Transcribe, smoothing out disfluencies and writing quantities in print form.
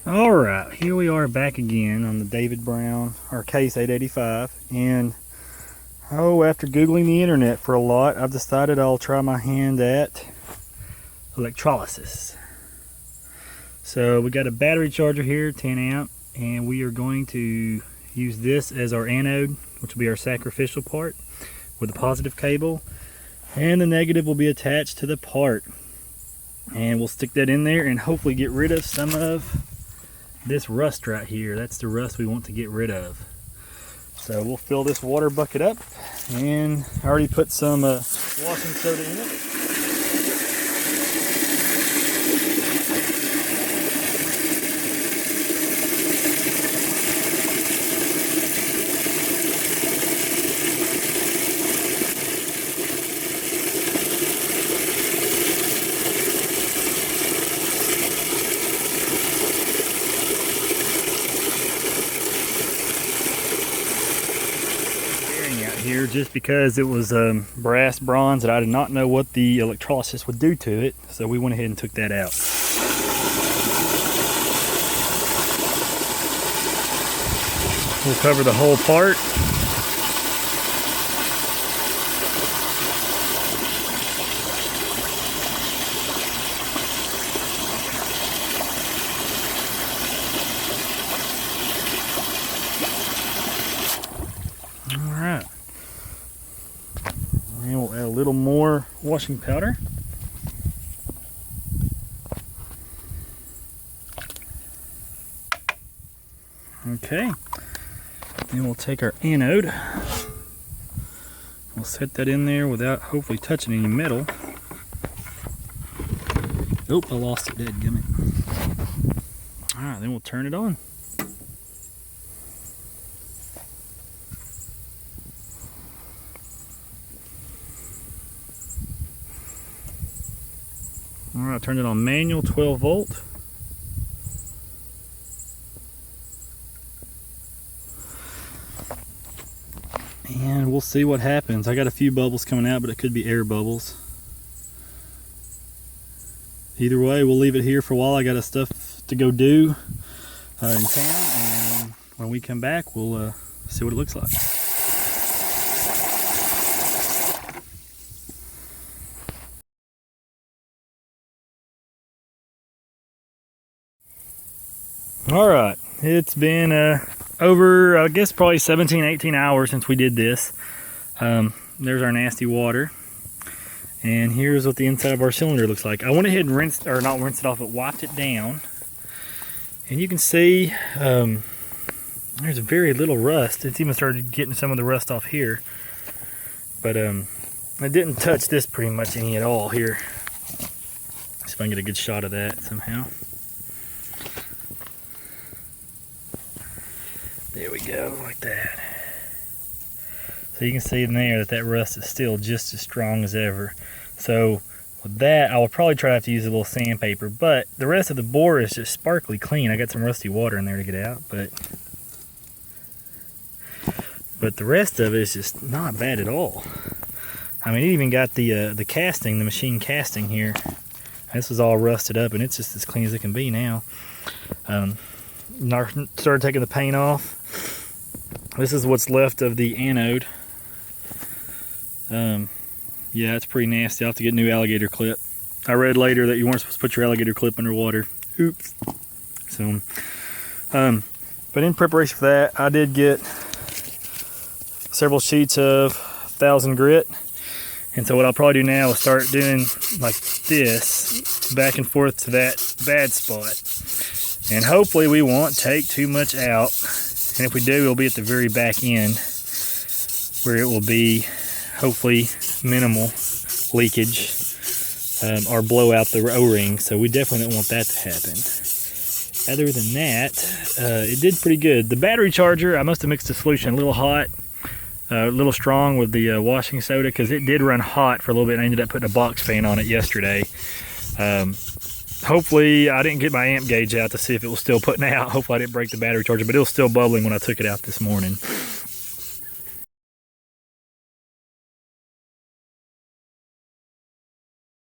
Alright, here we are back again on the David Brown, our Case 885, and after googling the internet for a lot, I've decided I'll try my hand at electrolysis. So we got a battery charger here, 10 amp, and we are going to use this as our anode, which will be our sacrificial part, with a positive cable, and the negative will be attached to the part. And we'll stick that in there and hopefully get rid of some of this rust right here. That's the rust we want to get rid of. So we'll fill this water bucket up, and I already put some washing soda in it. Here just because it was brass bronze that I did not know what the electrolysis would do to it, so we went ahead and took that out. We'll cover the whole part. All right. And we'll add a little more washing powder. Okay. Then we'll take our anode. We'll set that in there without hopefully touching any metal. Nope, I lost it, dadgummit. Alright, then we'll turn it on. Alright, turn it on manual, 12 volt. And we'll see what happens. I got a few bubbles coming out, but it could be air bubbles. Either way, we'll leave it here for a while. I got stuff to go do in town, and when we come back, we'll see what it looks like. All right, it's been over, I guess, probably 17, 18 hours since we did this. There's our nasty water. And here's what the inside of our cylinder looks like. I went ahead and rinsed, or not rinsed it off, but wiped it down. And you can see there's very little rust. It's even started getting some of the rust off here. But I didn't touch this pretty much any at all here. See if I can get a good shot of that somehow. There we go, like that. So you can see in there that rust is still just as strong as ever. So with that, I will probably try to use a little sandpaper, but the rest of the bore is just sparkly clean. I got some rusty water in there to get out, but the rest of it is just not bad at all. I mean, it even got the casting, the machine casting here. This was all rusted up, and it's just as clean as it can be now. Started taking the paint off. This is what's left of the anode. Yeah, it's pretty nasty. I'll have to get a new alligator clip. I read later that you weren't supposed to put your alligator clip underwater. Oops. So, but in preparation for that, I did get several sheets of 1000 grit. And so what I'll probably do now is start doing like this, back and forth to that bad spot. And hopefully we won't take too much out. And if we do, it'll be at the very back end, where it will be hopefully minimal leakage or blow out the O-ring. So we definitely don't want that to happen. Other than that, it did pretty good. The battery charger, I must have mixed the solution a little hot, a little strong with the washing soda, because it did run hot for a little bit. And I ended up putting a box fan on it yesterday. Hopefully I didn't get my amp gauge out to see if it was still putting out. Hopefully I didn't break the battery charger, but it was still bubbling when I took it out this morning.